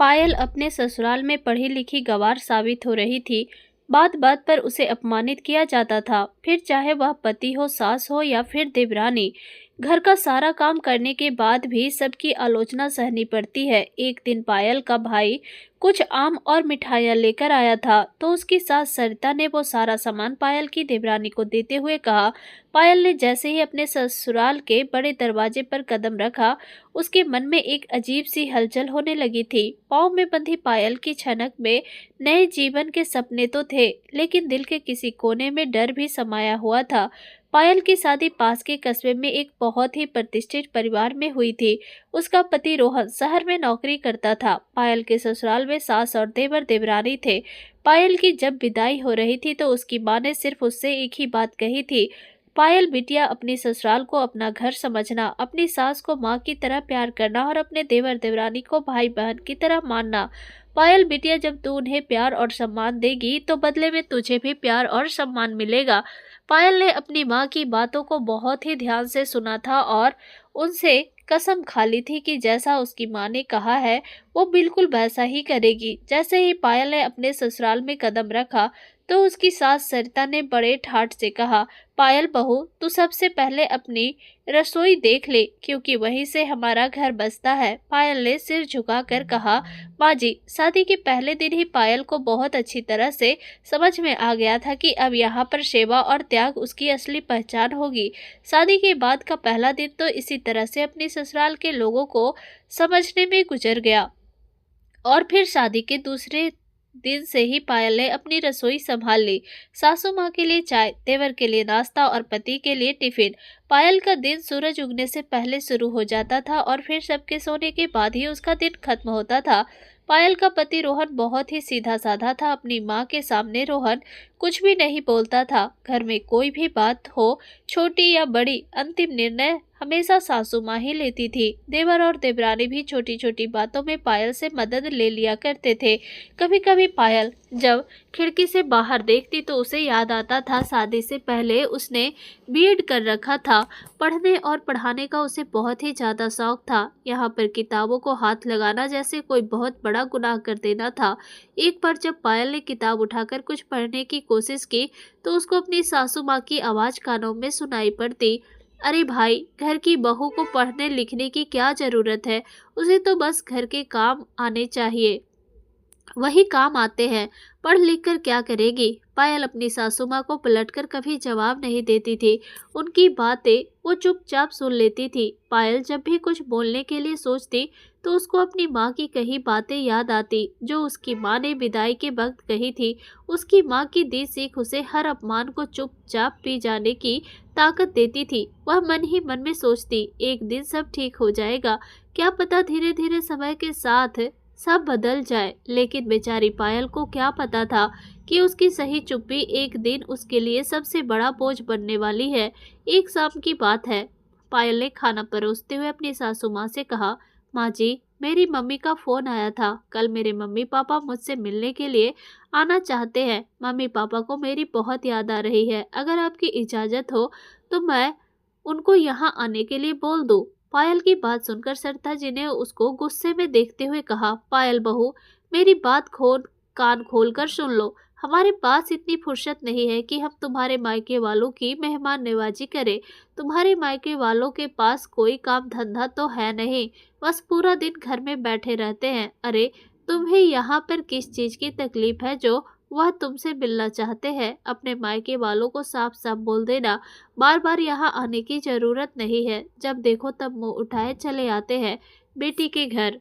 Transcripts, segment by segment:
पायल अपने ससुराल में पढ़ी लिखी गंवार साबित हो रही थी। बात बात पर उसे अपमानित किया जाता था, फिर चाहे वह पति हो, सास हो या फिर देवरानी। घर का सारा काम करने के बाद भी सबकी आलोचना सहनी पड़ती है। एक दिन पायल का भाई कुछ आम और मिठाइयाँ लेकर आया था, तो उसकी सास सरिता ने वो सारा सामान पायल की देवरानी को देते हुए कहा। पायल ने जैसे ही अपने ससुराल के बड़े दरवाजे पर कदम रखा, उसके मन में एक अजीब सी हलचल होने लगी थी। पाँव में बंधी पायल की छनक में नए जीवन के सपने तो थे, लेकिन दिल के किसी कोने में डर भी समाया हुआ था। पायल की शादी पास के कस्बे में एक बहुत ही प्रतिष्ठित परिवार में हुई थी। उसका पति रोहन शहर में नौकरी करता था। पायल के ससुराल में सास और देवर देवरानी थे। पायल की जब विदाई हो रही थी तो उसकी माँ ने सिर्फ उससे एक ही बात कही थी, पायल बिटिया, अपनी ससुराल को अपना घर समझना, अपनी सास को माँ की तरह प्यार करना और अपने देवर देवरानी को भाई बहन की तरह मानना। पायल बिटिया, जब तू उन्हें प्यार और सम्मान देगी तो बदले में तुझे भी प्यार और सम्मान मिलेगा। पायल ने अपनी माँ की बातों को बहुत ही ध्यान से सुना था और उनसे कसम खा ली थी कि जैसा उसकी माँ ने कहा है वो बिल्कुल वैसा ही करेगी। जैसे ही पायल ने अपने ससुराल में कदम रखा तो उसकी सास सरिता ने बड़े ठाठ से कहा, पायल बहू, तू सबसे पहले अपनी रसोई देख ले, क्योंकि वहीं से हमारा घर बसता है। पायल ने सिर झुकाकर कहा, माँ जी। शादी के पहले दिन ही पायल को बहुत अच्छी तरह से समझ में आ गया था कि अब यहाँ पर सेवा और त्याग उसकी असली पहचान होगी। शादी के बाद का पहला दिन तो इसी तरह से अपने ससुराल के लोगों को समझने में गुजर गया और फिर शादी के दूसरे दिन से ही पायल ने अपनी रसोई संभाल ली। सासू माँ के लिए चाय, देवर के लिए नाश्ता और पति के लिए टिफिन। पायल का दिन सूरज उगने से पहले शुरू हो जाता था और फिर सबके सोने के बाद ही उसका दिन खत्म होता था। पायल का पति रोहन बहुत ही सीधा साधा था। अपनी माँ के सामने रोहन कुछ भी नहीं बोलता था। घर में कोई भी बात हो, छोटी या बड़ी, अंतिम निर्णय हमेशा सासू माँ ही लेती थी। देवर और देवरानी भी छोटी छोटी बातों में पायल से मदद ले लिया करते थे। कभी कभी पायल जब खिड़की से बाहर देखती तो उसे याद आता था शादी से पहले उसने बीएड कर रखा था। पढ़ने और पढ़ाने का उसे बहुत ही ज़्यादा शौक था। यहाँ पर किताबों को हाथ लगाना जैसे कोई बहुत बड़ा गुनाह कर देना था। एक बार जब पायल ने किताब उठाकर कुछ पढ़ने की कोशिश की तो उसको अपनी सासू माँ की आवाज़ कानों में सुनाई पड़ती, अरे भाई, घर की बहू को पढ़ने लिखने की क्या ज़रूरत है, उसे तो बस घर के काम आने चाहिए, वही काम आते हैं, पढ़ लिख कर क्या करेगी। पायल अपनी सासू माँ को पलटकर कभी जवाब नहीं देती थी। उनकी बातें वो चुपचाप सुन लेती थी। पायल जब भी कुछ बोलने के लिए सोचती तो उसको अपनी माँ की कही बातें याद आती जो उसकी माँ ने विदाई के वक्त कही थी। उसकी माँ की दी सीख उसे हर अपमान को चुपचाप पी जाने की ताकत देती थी। वह मन ही मन में सोचती, एक दिन सब ठीक हो जाएगा, क्या पता धीरे धीरे समय के साथ सब बदल जाए। लेकिन बेचारी पायल को क्या पता था कि उसकी सही चुप्पी एक दिन उसके लिए सबसे बड़ा बोझ बनने वाली है। एक शाम की बात है। पायल ने खाना परोसते हुए अपनी सासू माँ से कहा, माँ जी, मेरी मम्मी का फ़ोन आया था। कल मेरे मम्मी पापा मुझसे मिलने के लिए आना चाहते हैं। मम्मी पापा को मेरी बहुत याद आ रही है। अगर आपकी इजाज़त हो तो मैं उनको यहाँ आने के लिए बोल दूँ। पायल की बात सुनकर सरिता जी ने उसको गुस्से में देखते हुए कहा, पायल बहू, मेरी बात कान खोल कर सुन लो। हमारे पास इतनी फुर्सत नहीं है कि हम तुम्हारे मायके वालों की मेहमान नवाजी करें। तुम्हारे मायके वालों के पास कोई काम धंधा तो है नहीं, बस पूरा दिन घर में बैठे रहते हैं। अरे, तुम्हें यहाँ पर किस चीज़ की तकलीफ है जो वह तुमसे मिलना चाहते हैं? अपने मायके वालों को साफ साफ बोल देना, बार बार यहाँ आने की ज़रूरत नहीं है। जब देखो तब मुंह उठाए चले आते हैं बेटी के घर।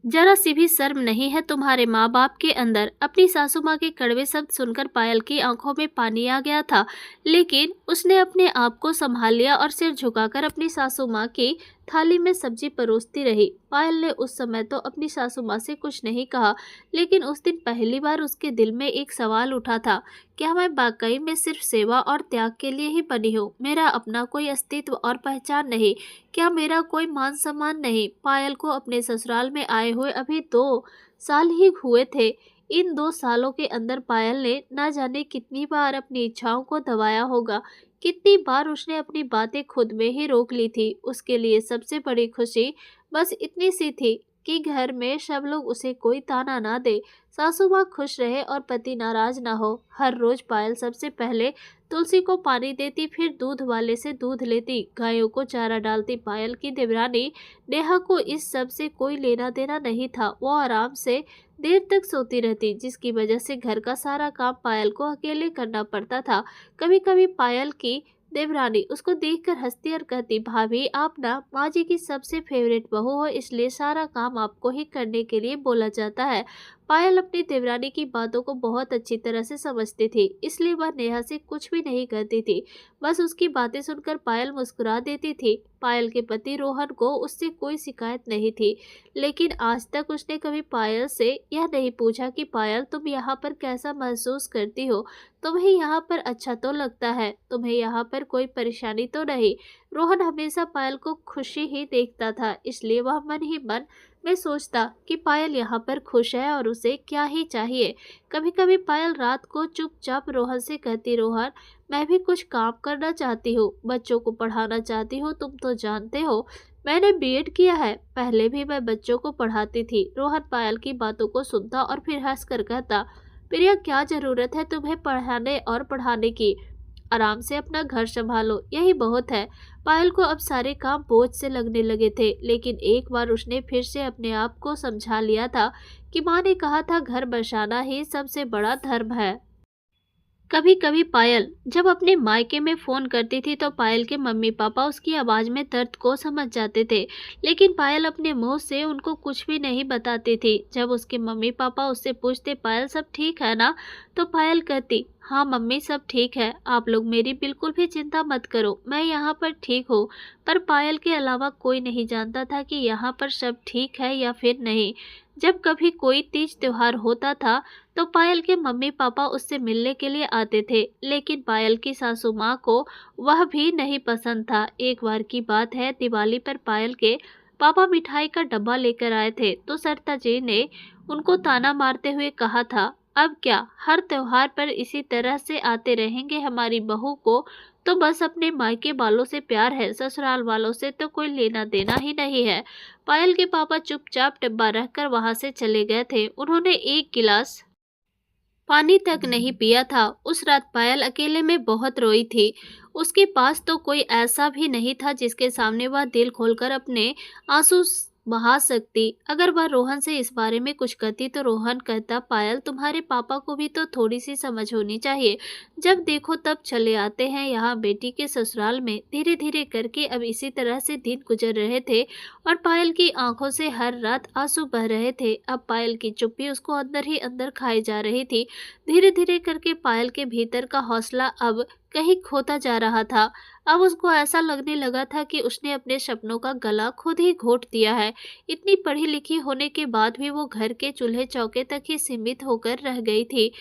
जरा सी भी शर्म नहीं है तुम्हारे माँ बाप के अंदर। अपनी सासू माँ के कड़वे शब्द सुनकर पायल की आंखों में पानी आ गया था, लेकिन उसने अपने आप को संभाल लिया और सिर झुकाकर अपनी सासू माँ की थाली में सब्जी परोसती रही। पायल ने उस समय तो अपनी सासू माँ से कुछ नहीं कहा, लेकिन उस दिन पहली बार उसके दिल में एक सवाल उठा था, क्या मैं वाकई में सिर्फ सेवा और त्याग के लिए ही बनी हूँ? मेरा अपना कोई अस्तित्व और पहचान नहीं? क्या मेरा कोई मान सम्मान नहीं? पायल को अपने ससुराल में आए हुए अभी 2 साल ही हुए थे। इन 2 सालों के अंदर पायल ने न जाने कितनी बार अपनी इच्छाओं को दबाया होगा, कितनी बार उसने अपनी बातें खुद में ही रोक ली थी। उसके लिए सबसे बड़ी खुशी बस इतनी सी थी कि घर में सब लोग उसे कोई ताना ना दे, सासू माँ खुश रहे और पति नाराज ना हो। हर रोज पायल सबसे पहले तुलसी को पानी देती, फिर दूध वाले से दूध लेती, गायों को चारा डालती। पायल की देवरानी नेहा को इस सब से कोई लेना देना नहीं था। वो आराम से देर तक सोती रहती, जिसकी वजह से घर का सारा काम पायल को अकेले करना पड़ता था। कभी कभी पायल की देवरानी उसको देखकर हंसती और कहती, भाभी आप ना माँ जी की सबसे फेवरेट बहू हो, इसलिए सारा काम आपको ही करने के लिए बोला जाता है। पायल अपनी देवरानी की बातों को बहुत अच्छी तरह से समझती थी, इसलिए वह नेहा से कुछ भी नहीं कहती थी। बस उसकी बातें सुनकर पायल मुस्कुरा देती थी। पायल के पति रोहन को उससे कोई शिकायत नहीं थी, लेकिन आज तक उसने कभी पायल से यह नहीं पूछा कि पायल तुम यहाँ पर कैसा महसूस करती हो, तुम्हें यहाँ पर अच्छा तो लगता है, तुम्हें यहाँ पर कोई परेशानी तो नहीं। रोहन हमेशा पायल को खुशी ही देखता था, इसलिए वह मन ही मन में सोचता कि पायल यहाँ पर खुश है और उसे क्या ही चाहिए। कभी कभी पायल रात को चुपचाप रोहन से कहती, रोहन मैं भी कुछ काम करना चाहती हूँ, बच्चों को पढ़ाना चाहती हूँ, तुम तो जानते हो मैंने बीएड किया है, पहले भी मैं बच्चों को पढ़ाती थी। रोहन पायल की बातों को सुनता और फिर हंसकर कहता, प्रिया क्या जरूरत है तुम्हें पढ़ाने और पढ़ाने की, आराम से अपना घर संभालो, यही बहुत है। पायल को अब सारे काम बोझ से लगने लगे थे, लेकिन एक बार उसने फिर से अपने आप को समझा लिया था कि माँ ने कहा था घर बसाना ही सबसे बड़ा धर्म है। कभी कभी पायल जब अपने मायके में फोन करती थी तो पायल के मम्मी पापा उसकी आवाज में दर्द को समझ जाते थे, लेकिन पायल अपने मुंह से उनको कुछ भी नहीं बताती थी। जब उसके मम्मी पापा उससे पूछते, पायल सब ठीक है ना, तो पायल कहती, हाँ मम्मी सब ठीक है, आप लोग मेरी बिल्कुल भी चिंता मत करो, मैं यहाँ पर ठीक हूँ। पर पायल के अलावा कोई नहीं जानता था कि यहाँ पर सब ठीक है या फिर नहीं। जब कभी कोई तीज त्योहार होता था तो पायल के मम्मी पापा उससे मिलने के लिए आते थे, लेकिन पायल की सासू माँ को वह भी नहीं पसंद था। एक बार की बात है, दिवाली पर पायल के पापा मिठाई का डब्बा लेकर आए थे तो सरिता जी ने उनको ताना मारते हुए कहा था, अब क्या हर त्योहार पर इसी तरह से आते रहेंगे, हमारी बहू को तो बस अपने मायके वालों से प्यार है, ससुराल वालों से तो कोई लेना देना ही नहीं है। पायल के पापा चुपचाप डब्बा रखकर वहां से चले गए थे। उन्होंने एक गिलास पानी तक नहीं पिया था। उस रात पायल अकेले में बहुत रोई थी। उसके पास तो कोई ऐसा भी नहीं था जिसके सामने वह दिल खोलकर अपने आंसू बहा सकती। अगर वह रोहन से इस बारे में कुछ कहती तो रोहन कहता, पायल तुम्हारे पापा को भी तो थोड़ी सी समझ होनी चाहिए, जब देखो तब चले आते हैं यहाँ बेटी के ससुराल में। धीरे धीरे करके अब इसी तरह से दिन गुजर रहे थे और पायल की आंखों से हर रात आंसू बह रहे थे। अब पायल की चुप्पी उसको अंदर ही अंदर खाई जा रही थी। धीरे धीरे करके पायल के भीतर का हौसला अब कहीं खोता जा रहा था। अब उसको ऐसा लगने लगा था कि उसने अपने सपनों का गला खुद ही घोट दिया है। इतनी पढ़ी लिखी होने के बाद भी वो घर के चूल्हे चौके तक ही सीमित होकर रह गई थी,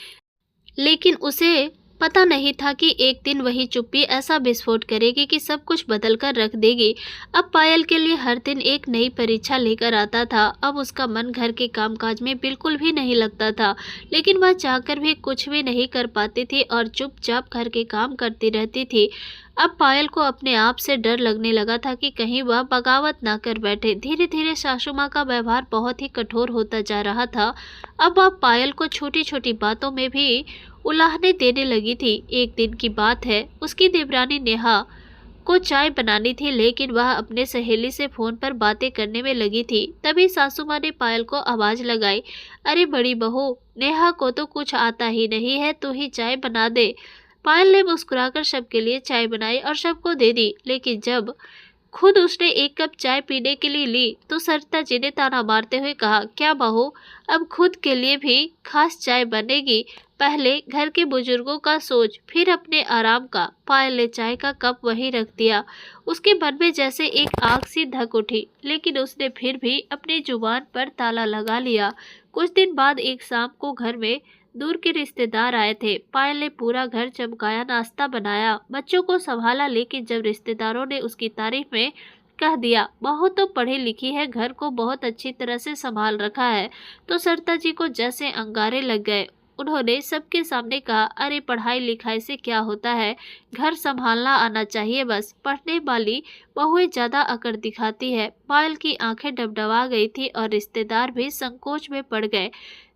लेकिन उसे पता नहीं था कि एक दिन वही चुप्पी ऐसा विस्फोट करेगी कि सब कुछ बदल कर रख देगी। अब पायल के लिए हर दिन एक नई परीक्षा लेकर आता था। अब उसका मन घर के कामकाज में बिल्कुल भी नहीं लगता था, लेकिन वह चाहकर भी कुछ भी नहीं कर पाती थी और चुपचाप घर के काम करती रहती थी। अब पायल को अपने आप से डर लगने लगा था कि कहीं वह बगावत ना कर बैठे। धीरे धीरे सासू माँ का व्यवहार बहुत ही कठोर होता जा रहा था। अब वह पायल को छोटी छोटी बातों में भी उलाहने देने लगी थी। एक दिन की बात है, उसकी देवरानी नेहा को चाय बनानी थी, लेकिन वह अपने सहेली से फोन पर बातें करने में लगी थी। तभी सासू माँ ने पायल को आवाज लगाई, अरे बड़ी बहू, नेहा को तो कुछ आता ही नहीं है, तू ही चाय बना दे। पायल ने मुस्कुराकर सबके लिए चाय बनाई और सबको दे दी, लेकिन जब खुद उसने एक कप चाय पीने के लिए ली तो सरिता जी ने ताना मारते हुए कहा, क्या बहू, अब खुद के लिए भी खास चाय बनेगी? पहले घर के बुजुर्गों का सोच, फिर अपने आराम का। पायल ने चाय का कप वहीं रख दिया। उसके मन में जैसे एक आग सी धक उठी, लेकिन उसने फिर भी अपनी जुबान पर ताला लगा लिया। कुछ दिन बाद एक शाम को घर में दूर के रिश्तेदार आए थे। पायल ने पूरा घर चमकाया, नाश्ता बनाया, बच्चों को संभाला, लेकिन जब रिश्तेदारों ने उसकी तारीफ में कह दिया, बहू तो पढ़ी लिखी है, घर को बहुत अच्छी तरह से संभाल रखा है, तो सरिता जी को जैसे अंगारे लग गए। उन्होंने सबके सामने कहा, अरे पढ़ाई लिखाई से क्या होता है, घर संभालना आना चाहिए बस। पढ़ने वाली बहुएं ज्यादा अकड़ दिखाती है। पायल की आंखें डबडबा गई थी और रिश्तेदार भी संकोच में पड़ गए।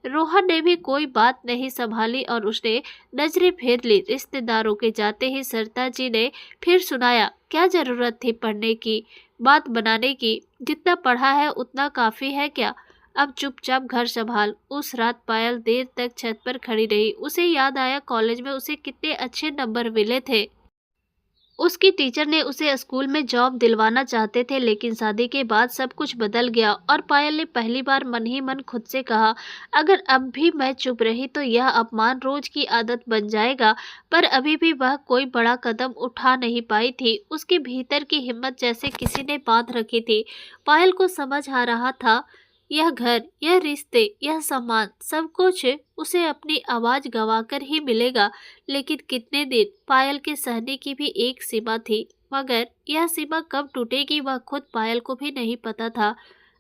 रोहन ने भी कोई बात नहीं संभाली और उसने नजरें फेर ली। रिश्तेदारों के जाते ही सरिता जी ने फिर सुनाया, क्या जरूरत थी पढ़ने की, बात बनाने की, जितना पढ़ा है उतना काफी है क्या, अब चुपचाप घर संभाल। उस रात पायल देर तक छत पर खड़ी रही। उसे याद आया कॉलेज में उसे कितने अच्छे नंबर मिले थे। उसकी टीचर ने उसे स्कूल में जॉब दिलवाना चाहते थे, लेकिन शादी के बाद सब कुछ बदल गया और पायल ने पहली बार मन ही मन खुद से कहा, अगर अब भी मैं चुप रही तो यह अपमान रोज की आदत बन जाएगा। पर अभी भी वह कोई बड़ा कदम उठा नहीं पाई थी। उसके भीतर की हिम्मत जैसे किसी ने बांध रखी थी। पायल को समझ आ रहा था, यह घर, यह रिश्ते, यह सम्मान, सब कुछ उसे अपनी आवाज गवाकर ही मिलेगा। लेकिन कितने दिन? पायल के सहने की भी एक सीमा थी, मगर यह सीमा कब टूटेगी वह खुद पायल को भी नहीं पता था।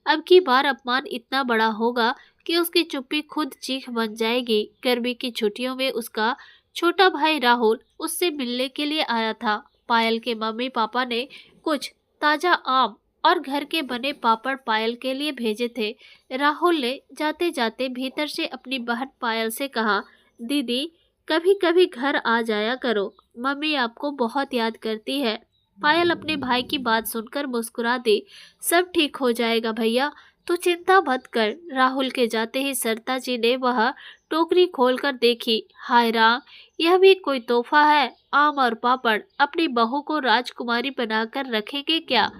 अब की बार अपमान इतना बड़ा होगा कि उसकी चुप्पी खुद चीख बन जाएगी। गर्मी की छुट्टियों में उसका छोटा भाई राहुल उससे मिलने के लिए आया था। पायल के मम्मी पापा ने कुछ ताजा आम और घर के बने पापड़ पायल के लिए भेजे थे। राहुल ने जाते जाते भीतर से अपनी बहन पायल से कहा, दीदी कभी कभी घर आ जाया करो, मम्मी आपको बहुत याद करती है। पायल अपने भाई की बात सुनकर मुस्कुरा दी, सब ठीक हो जाएगा भैया, तू चिंता मत कर। राहुल के जाते ही सरिता जी ने वह टोकरी खोलकर देखी। हाय राम, यह भी कोई तोहफा है, आम और पापड़। अपनी बहू को राजकुमारी बनाकर रखेंगे क्या?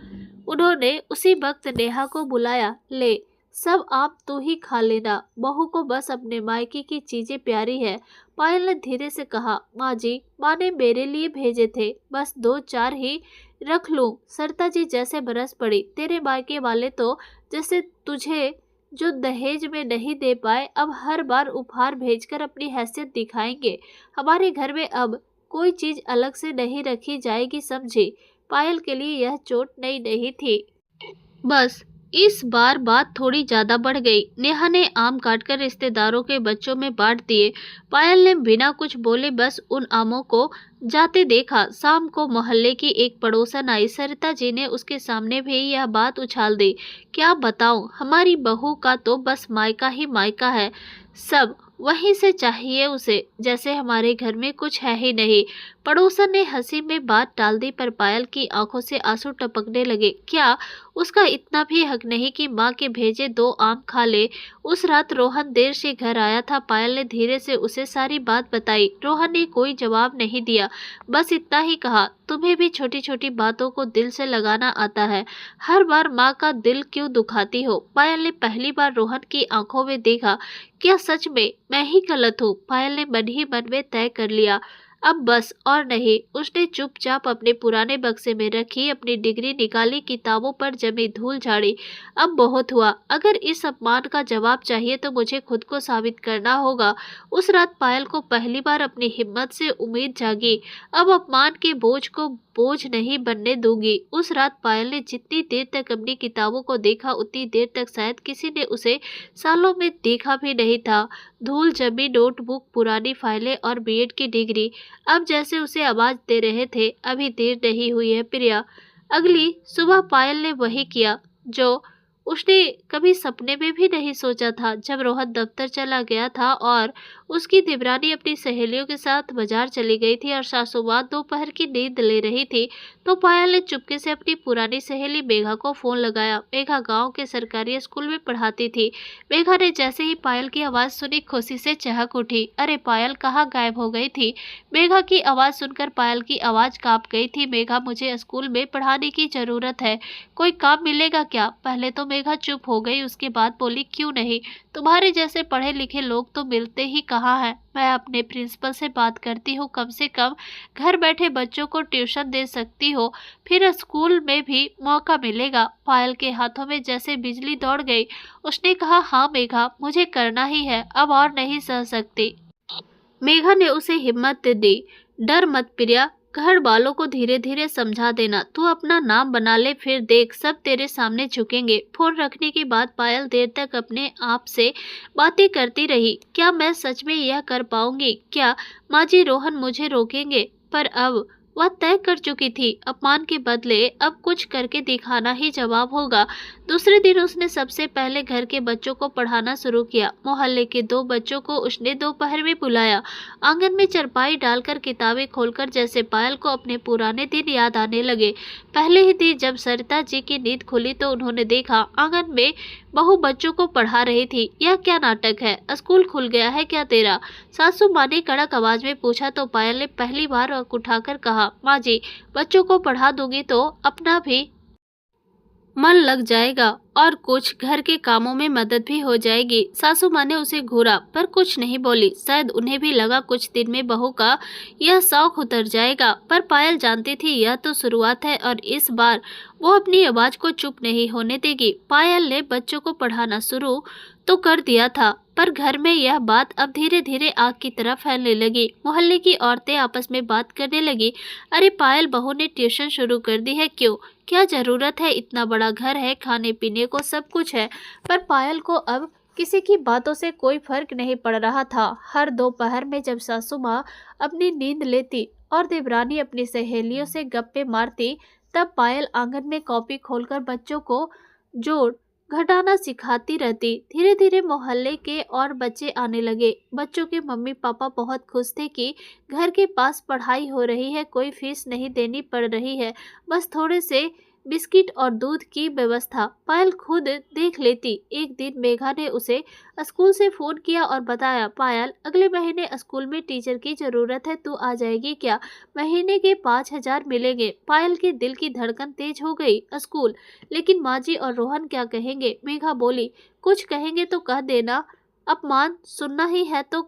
उन्होंने उसी वक्त नेहा को बुलाया, ले सब आप तू ही खा लेना, बहू को बस अपने मायके की चीजें प्यारी है। पायल ने धीरे से कहा, माँ जी, माँ ने मेरे लिए भेजे थे, बस 2-4 ही रख लूं। सरिता जी जैसे बरस पड़ी, तेरे मायके वाले तो जैसे तुझे जो दहेज में नहीं दे पाए अब हर बार उपहार भेजकर अपनी हैसियत दिखाएंगे। हमारे घर में अब कोई चीज अलग से नहीं रखी जाएगी, समझी? पायल के लिए यह चोट नई नहीं थी, बस इस बार बात थोड़ी ज्यादा बढ़ गई। नेहा ने आम काटकर रिश्तेदारों के बच्चों में बांट दिए। पायल ने बिना कुछ बोले बस उन आमों को जाते देखा। शाम को मोहल्ले की एक पड़ोसन आई। सरिता जी ने उसके सामने भी यह बात उछाल दी, क्या बताऊं, हमारी बहू का तो बस मायका ही मायका है, सब वहीं से चाहिए उसे, जैसे हमारे घर में कुछ है ही नहीं। पड़ोसन ने हंसी में बात टाल दी, पर पायल की आंखों से आंसू टपकने लगे। क्या उसका इतना भी हक नहीं कि माँ के भेजे 2 आम खा ले? उस रात रोहन देर से घर आया था। पायल ने धीरे से उसे सारी बात बताई। रोहन ने कोई जवाब नहीं दिया, बस इतना ही कहा, तुम्हें भी छोटी छोटी बातों को दिल से लगाना आता है, हर बार माँ का दिल क्यों दुखाती हो? पायल ने पहली बार रोहन की आंखों में देखा। क्या सच में मैं ही गलत हूँ? पायल ने मन ही मन में तय कर लिया, अब बस और नहीं। उसने चुपचाप अपने पुराने बक्से में रखी अपनी डिग्री निकाली, किताबों पर जमी धूल झाड़ी। अब बहुत हुआ, अगर इस अपमान का जवाब चाहिए तो मुझे खुद को साबित करना होगा। उस रात पायल को पहली बार अपनी हिम्मत से उम्मीद जागी। अब अपमान के बोझ को बोझ नहीं बनने दूंगी। उस रात पायल ने जितनी देर तक अपनी किताबों को देखा उतनी देर तक शायद किसी ने उसे सालों में देखा भी नहीं था। धूल जमी नोटबुक, पुरानी फाइलें और बीएड की डिग्री अब जैसे उसे आवाज दे रहे थे, अभी देर नहीं हुई है प्रिया। अगली सुबह पायल ने वही किया जो उसने कभी सपने में भी नहीं सोचा था। जब रोहन दफ्तर चला गया था और उसकी देवरानी अपनी सहेलियों के साथ बाजार चली गई थी और सासू माँ दोपहर की नींद ले रही थी, तो पायल ने चुपके से अपनी पुरानी सहेली मेघा को फोन लगाया। मेघा गांव के सरकारी स्कूल में पढ़ाती थी। मेघा ने जैसे ही पायल की आवाज सुनी खुशी से चहक उठी। अरे पायल कहाँ गायब हो गई थी? मेघा की आवाज सुनकर पायल की आवाज कांप गई थी। मेघा, मुझे स्कूल में पढ़ाने की जरूरत है, कोई काम मिलेगा क्या? पहले तो मेघा चुप हो गई, उसके बाद बोली, क्यों नहीं, तुम्हारे जैसे पढ़े लिखे लोग तो मिलते ही कहाँ हैं। मैं अपने प्रिंसिपल से बात करती हूँ, कम से कम घर बैठे बच्चों को ट्यूशन दे सकती हो, फिर स्कूल में भी मौका मिलेगा। पायल के हाथों में जैसे बिजली दौड़ गई। उसने कहा, हाँ मेघा, मुझे करना ही है, अब और नहीं सह सकती। मेघा ने उसे हिम्मत दी, डर मत प्रिया, घर वालों को धीरे धीरे समझा देना, तू अपना नाम बना ले, फिर देख सब तेरे सामने झुकेंगे। फोन रखने के बाद पायल देर तक अपने आप से बातें करती रही। क्या मैं सच में यह कर पाऊंगी? क्या माँ जी रोहन मुझे रोकेंगे? पर अब वह तय कर चुकी थी, अपमान के बदले अब कुछ करके दिखाना ही जवाब होगा। दूसरे दिन उसने सबसे पहले घर के बच्चों को पढ़ाना शुरू किया। मोहल्ले के 2 बच्चों को उसने दोपहर में बुलाया। आंगन में चारपाई डालकर किताबें खोलकर जैसे पायल को अपने पुराने दिन याद आने लगे। पहले ही दिन जब सरिता जी की नींद खुली तो उन्होंने देखा आंगन में बहू बच्चों को पढ़ा रही थी। यह क्या नाटक है? स्कूल खुल गया है क्या तेरा? सासू माँ ने कड़क आवाज में पूछा तो पायल ने पहली बार आंख उठाकर कहा, माँ जी, बच्चों को पढ़ा दूंगी तो अपना भी मन लग जाएगा और कुछ घर के कामों में मदद भी हो जाएगी। सासू माँ ने उसे घूरा पर कुछ नहीं बोली। शायद उन्हें भी लगा कुछ दिन में बहू का यह शौक उतर जाएगा, पर पायल जानती थी यह तो शुरुआत है और इस बार वो अपनी आवाज को चुप नहीं होने देगी। पायल ने बच्चों को पढ़ाना शुरू तो कर दिया था, पर घर में यह बात अब धीरे धीरे आग की तरह फैलने लगी। मोहल्ले की औरतें आपस में बात करने लगी, अरे पायल बहू ने ट्यूशन शुरू कर दी है, क्यों? क्या जरूरत है? इतना बड़ा घर है, खाने पीने को सब कुछ है। पर पायल को अब किसी की बातों से कोई फर्क नहीं पड़ रहा था। हर दोपहर में जब सासू माँ अपनी नींद लेती और देवरानी अपनी सहेलियों से गप्पे मारती, तब पायल आंगन में कॉपी खोलकर बच्चों को जोड़ घटाना सिखाती रहती। धीरे धीरे मोहल्ले के और बच्चे आने लगे। बच्चों के मम्मी पापा बहुत खुश थे कि घर के पास पढ़ाई हो रही है, कोई फीस नहीं देनी पड़ रही है, बस थोड़े से बिस्किट और दूध की व्यवस्था पायल खुद देख लेती। एक दिन मेघा ने उसे स्कूल से फोन किया और बताया, पायल अगले महीने स्कूल में टीचर की जरूरत है, तू आ जाएगी क्या? महीने के 5,000 मिलेंगे। पायल के दिल की धड़कन तेज हो गई। स्कूल? लेकिन माँ जी और रोहन क्या कहेंगे? मेघा बोली, कुछ कहेंगे तो कह देना, अपमान सुनना ही है तो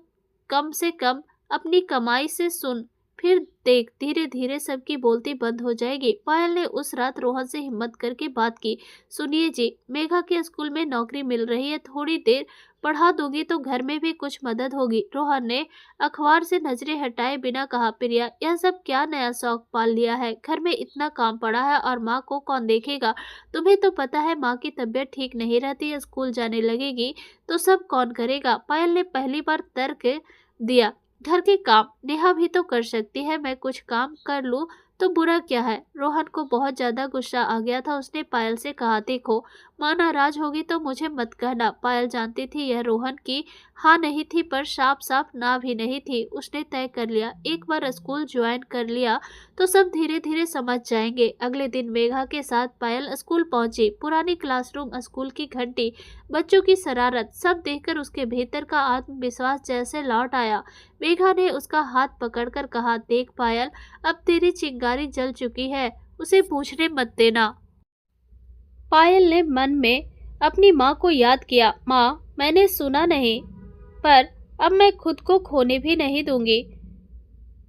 कम से कम अपनी कमाई से सुन, फिर देख धीरे धीरे सबकी बोलती बंद हो जाएगी। पायल ने उस रात रोहन से हिम्मत करके बात की, सुनिए जी, मेघा के स्कूल में नौकरी मिल रही है, थोड़ी देर पढ़ा दूंगी तो घर में भी कुछ मदद होगी। रोहन ने अखबार से नजरें हटाए बिना कहा, प्रिया यह सब क्या नया शौक पाल लिया है? घर में इतना काम पड़ा है और माँ को कौन देखेगा? तुम्हें तो पता है माँ की तबीयत ठीक नहीं रहती, स्कूल जाने लगेगी तो सब कौन करेगा? पायल ने पहली बार तर्क दिया, घर के काम नेहा भी तो कर सकती है, मैं कुछ काम कर लूं तो बुरा क्या है? रोहन को बहुत ज्यादा गुस्सा आ गया था। उसने पायल से कहा, देखो माँ नाराज होगी तो मुझे मत कहना। पायल जानती थी यह रोहन की हाँ नहीं थी, पर साफ साफ ना भी नहीं थी। उसने तय कर लिया, एक बार स्कूल ज्वाइन कर लिया तो सब धीरे धीरे समझ जाएंगे। अगले दिन मेघा के साथ पायल स्कूल पहुंची। पुरानी क्लासरूम, स्कूल की घंटी, बच्चों की शरारत, सब देखकर उसके भीतर का आत्मविश्वास जैसे लौट आया। मेघा ने उसका हाथ पकड़कर कहा, देख पायल, अब तेरी चिंगारी जल चुकी है, उसे पूछने मत देना। पायल ने मन में अपनी माँ को याद किया, माँ मैंने सुना नहीं, पर अब मैं खुद को खोने भी नहीं दूंगी।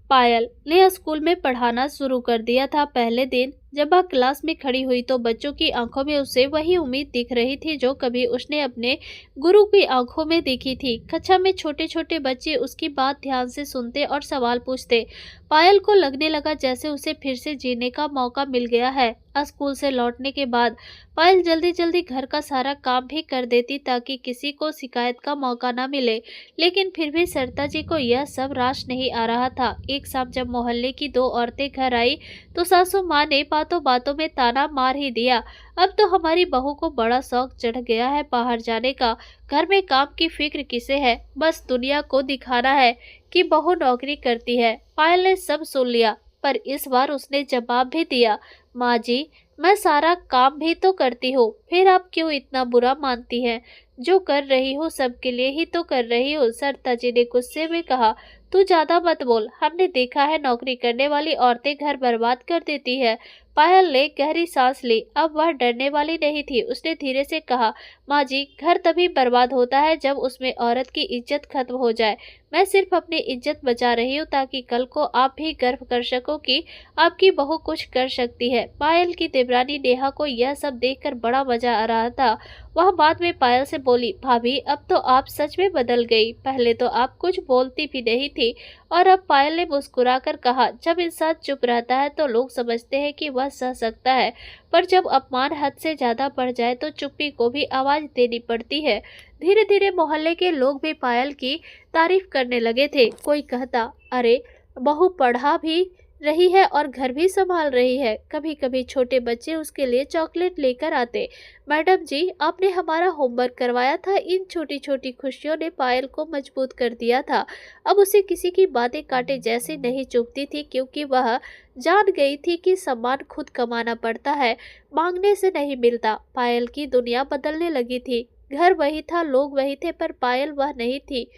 पायल ने स्कूल में पढ़ाना शुरू कर दिया था। पहले दिन जब वह क्लास में खड़ी हुई तो बच्चों की आंखों में उसे वही उम्मीद दिख रही थी जो कभी उसने अपने गुरु की आंखों में देखी थी। कक्षा में छोटे छोटे बच्चे उसकी बात ध्यान से सुनते और सवाल पूछते। पायल को लगने लगा जैसे उसे फिर से जीने का मौका मिल गया है। स्कूल से लौटने के बाद पायल जल्दी जल्दी घर का सारा काम भी कर देती ताकि किसी को शिकायत का मौका न मिले, लेकिन फिर भी सरिता जी को यह सब रास नहीं आ रहा था। एक शाम जब मोहल्ले की 2 औरतें घर आई तो सासू माँ ने बातों बातों में ताना मार ही दिया, अब तो हमारी बहू को बड़ा शौक चढ़ गया है बाहर जाने का, घर में काम की फिक्र किसे है, बस दुनिया को दिखाना है कि बहू नौकरी करती है। पायल ने सब सुन लिया, पर इस बार उसने जवाब भी दिया, माँ जी मैं सारा काम भी तो करती हूँ, फिर आप क्यों इतना बुरा मानती हैं? जो कर रही हूँ सबके लिए ही तो कर रही हूँ। सरिता जी ने गुस्से में कहा, तू ज्यादा मत बोल, हमने देखा है नौकरी करने वाली औरतें घर बर्बाद कर देती है। पायल ने गहरी सांस ली। अब वह डरने वाली नहीं थी। उसने धीरे से कहा, माँ जी, घर तभी बर्बाद होता है जब उसमें औरत की इज्जत खत्म हो जाए। मैं सिर्फ अपनी इज्जत बचा रही हूँ ताकि कल को आप भी गर्व कर सको कि आपकी बहू कुछ कर सकती है। पायल की देवरानी नेहा को यह सब देखकर बड़ा मजा आ रहा था। वह बाद में पायल से बोली, भाभी, अब तो आप सच में बदल गई। पहले तो आप कुछ बोलती भी नहीं थी। और अब पायल ने मुस्कुराकर कहा, जब इंसान चुप रहता है तो लोग समझते हैं कि वह सह सकता है, पर जब अपमान हद से ज्यादा बढ़ जाए तो चुप्पी को भी आवाज देनी पड़ती है। धीरे धीरे मोहल्ले के लोग भी पायल की तारीफ करने लगे थे। कोई कहता, अरे बहू पढ़ा भी रही है और घर भी संभाल रही है। कभी कभी छोटे बच्चे उसके लिए चॉकलेट लेकर आते। मैडम जी, आपने हमारा होमवर्क करवाया था। इन छोटी छोटी खुशियों ने पायल को मजबूत कर दिया था। अब उसे किसी की बातें काटे जैसे नहीं चुभती थी, क्योंकि वह जान गई थी कि सम्मान खुद कमाना पड़ता है, मांगने से नहीं मिलता। पायल की दुनिया बदलने लगी थी। घर वही था, लोग वही थे, पर पायल वह नहीं थी।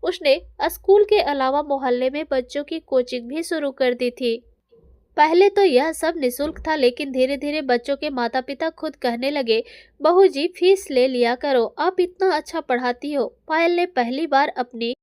उसने स्कूल के अलावा मोहल्ले में बच्चों की कोचिंग भी शुरू कर दी थी। पहले तो यह सब निशुल्क था, लेकिन धीरे धीरे बच्चों के माता पिता खुद कहने लगे, बहू जी, फीस ले लिया करो, आप इतना अच्छा पढ़ाती हो। पायल ने पहली बार अपनी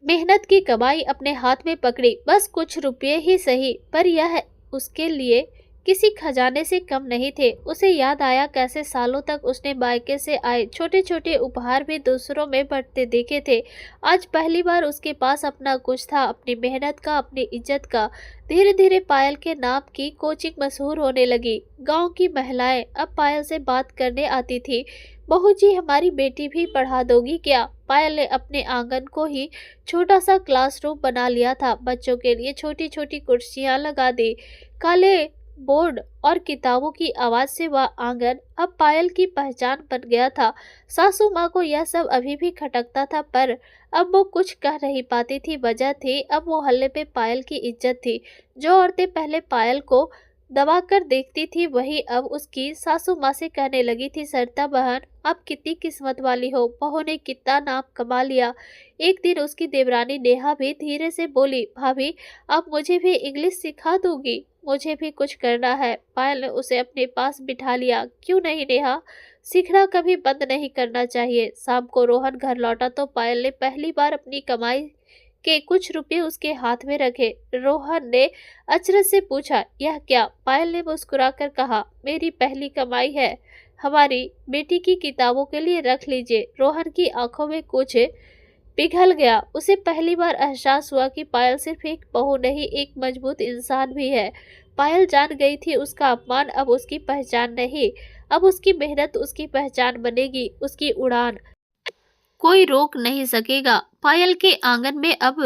मेहनत की कमाई अपने हाथ में पकड़ी। बस कुछ रुपये ही सही, पर यह उसके लिए किसी खजाने से कम नहीं थे। उसे याद आया कैसे सालों तक उसने मायके से आए छोटे छोटे उपहार भी दूसरों में बंटते देखे थे। आज पहली बार उसके पास अपना कुछ था, अपनी मेहनत का, अपनी इज्जत का। धीरे धीरे पायल के नाम की कोचिंग मशहूर होने लगी। गांव की महिलाएं अब पायल से बात करने आती थी। बहू जी, हमारी बेटी भी पढ़ा दोगी क्या? पायल ने अपने आंगन को ही छोटा सा क्लासरूम बना लिया था। बच्चों के लिए छोटी छोटी कुर्सियां लगा दी। काले बोर्ड और किताबों की आवाज से वह आंगन अब पायल की पहचान बन गया था। सासू माँ को यह सब अभी भी खटकता था, पर अब वो कुछ कह नहीं पाती थी। वजह थी, अब मोहल्ले में पायल की इज्जत थी। जो औरतें पहले पायल को दबा कर देखती थी, वही अब उसकी सासू माँ से कहने लगी थी, सरिता बहन, आप कितनी किस्मत वाली हो, बहू ने कितना नाम कमा लिया। एक दिन उसकी देवरानी नेहा भी धीरे से बोली, भाभी, आप मुझे भी इंग्लिश सिखा दोगी? मुझे भी कुछ करना है। पायल ने उसे अपने पास बिठा लिया। क्यों नहीं नेहा, सीखना कभी बंद नहीं करना चाहिए। शाम को रोहन घर लौटा तो पायल ने पहली बार अपनी कमाई के कुछ रुपए उसके हाथ में रखे। रोहन ने अचरज से पूछा, यह क्या? पायल ने मुस्कुराकर कहा, मेरी पहली कमाई है, हमारी बेटी की किताबों के लिए रख लीजिए। रोहन की आंखों में कुछ पिघल गया। उसे पहली बार एहसास हुआ कि पायल सिर्फ एक बहू नहीं, एक मजबूत इंसान भी है। पायल जान गई थी, उसका अपमान अब उसकी पहचान नहीं, अब उसकी मेहनत उसकी पहचान बनेगी, उसकी उड़ान कोई रोक नहीं सकेगा। पायल के आंगन में अब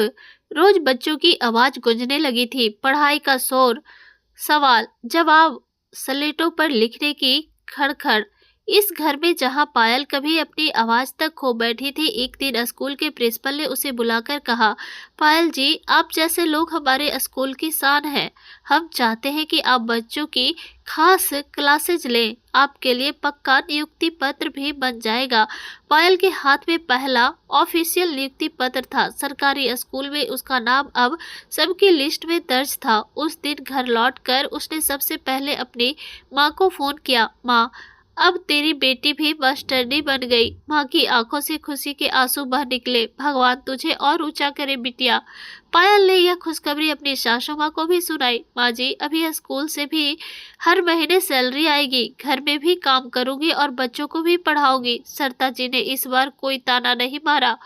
रोज बच्चों की आवाज गूंजने लगी थी। पढ़ाई का शोर, सवाल जवाब, स्लेटों पर लिखने की खड़खड़। इस घर में जहां पायल कभी अपनी आवाज तक खो बैठी थी, एक दिन स्कूल के प्रिंसिपल ने उसे बुलाकर कहा, पायल जी, आप जैसे लोग हमारे स्कूल की शान हैं। हम चाहते हैं कि आप बच्चों की खास क्लासेज लें। आपके लिए पक्का नियुक्ति पत्र भी बन जाएगा। पायल के हाथ में पहला ऑफिशियल नियुक्ति पत्र था। सरकारी स्कूल में उसका नाम अब सबकी लिस्ट में दर्ज था। उस दिन घर लौटकर उसने सबसे पहले अपनी माँ को फोन किया, माँ, अब तेरी बेटी भी मास्टरनी बन गई। माँ की आंखों से खुशी के आंसू बह निकले। भगवान तुझे और ऊंचा करे बिटिया। पायल ने यह खुशखबरी अपनी सासू माँ को भी सुनाई। माँ जी, अभी स्कूल से भी हर महीने सैलरी आएगी, घर में भी काम करूंगी और बच्चों को भी पढ़ाऊंगी। सरिता जी ने इस बार कोई ताना नहीं मारा,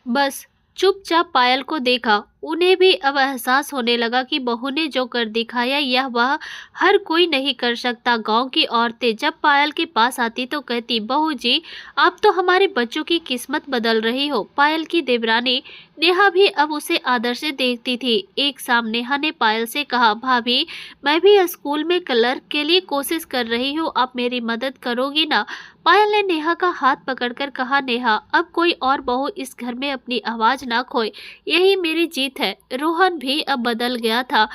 बस चुपचाप पायल को देखा। उन्हें भी अब एहसास होने लगा कि बहू ने जो कर दिखाया यह वह हर कोई नहीं कर सकता। गांव की औरतें जब पायल के पास आती तो कहती, बहू जी, आप तो हमारे बच्चों की किस्मत बदल रही हो। पायल की देवरानी नेहा भी अब उसे आदर से देखती थी। एक शाम नेहा ने पायल से कहा, भाभी, मैं भी स्कूल में क्लर्क के लिए कोशिश कर रही हूँ, आप मेरी मदद करोगी ना? पायल ने नेहा का हाथ पकड़कर कहा, नेहा, अब कोई और बहू इस घर में अपनी आवाज ना खोए, यही मेरी जीत है। रोहन भी अब बदल गया था।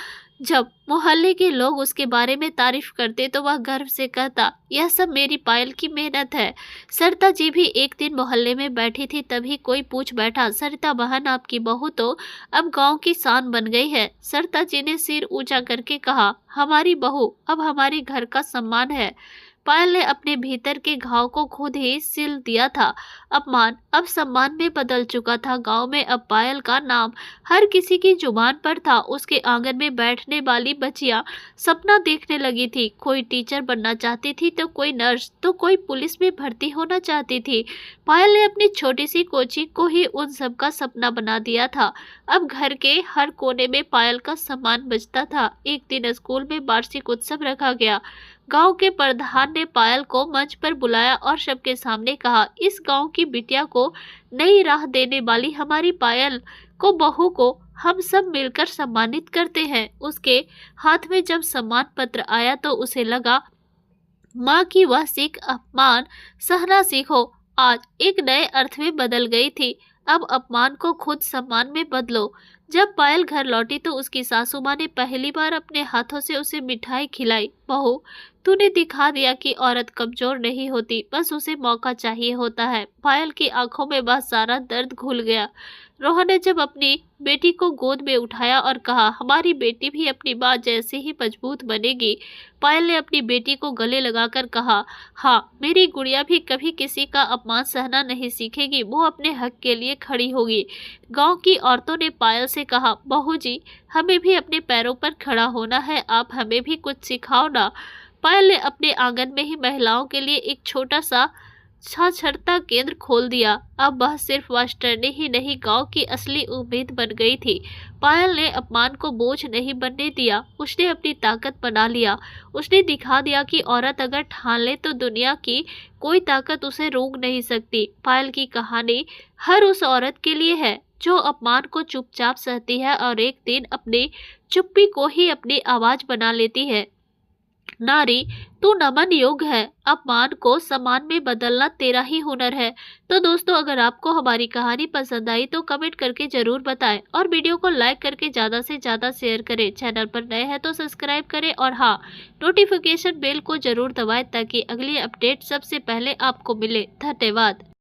जब मोहल्ले के लोग उसके बारे में तारीफ करते तो वह गर्व से कहता, यह सब मेरी पायल की मेहनत है। सरिता जी भी एक दिन मोहल्ले में बैठी थी, तभी कोई पूछ बैठा, सरिता बहन आपकी बहू तो अब गांव की शान बन गई है। सरिता जी ने सिर ऊंचा करके कहा, हमारी बहू अब हमारे घर का सम्मान है। पायल ने अपने भीतर के घाव को खुद ही सिल दिया था। अपमान अब सम्मान में बदल चुका था। गांव में अब पायल का नाम हर किसी की जुबान पर था। उसके आंगन में बैठने वाली बच्चियां सपना देखने लगी थी। कोई टीचर बनना चाहती थी तो कोई नर्स, तो कोई पुलिस में भर्ती होना चाहती थी। पायल ने अपनी छोटी सी कोचिंग को ही उन सब का सपना बना दिया था। अब घर के हर कोने में पायल का सम्मान बजता था। एक दिन स्कूल में वार्षिक उत्सव रखा गया। गांव के प्रधान ने पायल को मंच पर बुलाया और सबके सामने कहा, इस गांव की बिटिया को नई राह देने वाली हमारी पायल को, बहू को हम सब मिलकर सम्मानित करते हैं। उसके हाथ में जब सम्मान पत्र आया तो उसे लगा, माँ की वह सीख अपमान सहना सीखो आज एक नए अर्थ में बदल गई थी। अब अपमान को खुद सम्मान में बदलो। जब पायल घर लौटी तो उसकी सासू माँ ने पहली बार अपने हाथों से उसे मिठाई खिलाई। बहू, तूने दिखा दिया कि औरत कमजोर नहीं होती, बस उसे मौका चाहिए होता है। पायल की आंखों में वह सारा दर्द घुल गया। रोहन ने जब अपनी बेटी को गोद में उठाया और कहा, हमारी बेटी भी अपनी माँ जैसे ही मजबूत बनेगी। पायल ने अपनी बेटी को गले लगाकर कहा, हाँ, मेरी गुड़िया भी कभी किसी का अपमान सहना नहीं सीखेगी, वो अपने हक के लिए खड़ी होगी। गांव की औरतों ने पायल से कहा, बहू जी, हमें भी अपने पैरों पर खड़ा होना है, आप हमें भी कुछ सिखाओ ना। पायल ने अपने आंगन में ही महिलाओं के लिए एक छोटा सा साक्षरता केंद्र खोल दिया। अब वह सिर्फ मास्टरनी ही नहीं, गांव की असली उम्मीद बन गई थी। पायल ने अपमान को बोझ नहीं बनने दिया, उसने अपनी ताकत बना लिया। उसने दिखा दिया कि औरत अगर ठान ले तो दुनिया की कोई ताकत उसे रोक नहीं सकती। पायल की कहानी हर उस औरत के लिए है जो अपमान को चुपचाप सहती है और एक दिन अपनी चुप्पी को ही अपनी आवाज बना लेती है। नारी, तू नमन योग्य है, अपमान को सम्मान में बदलना तेरा ही हुनर है। तो दोस्तों, अगर आपको हमारी कहानी पसंद आई तो कमेंट करके जरूर बताएं और वीडियो को लाइक करके ज़्यादा से ज़्यादा शेयर करें। चैनल पर नए हैं तो सब्सक्राइब करें और हाँ, नोटिफिकेशन बेल को जरूर दबाएं ताकि अगली अपडेट सबसे पहले आपको मिले। धन्यवाद।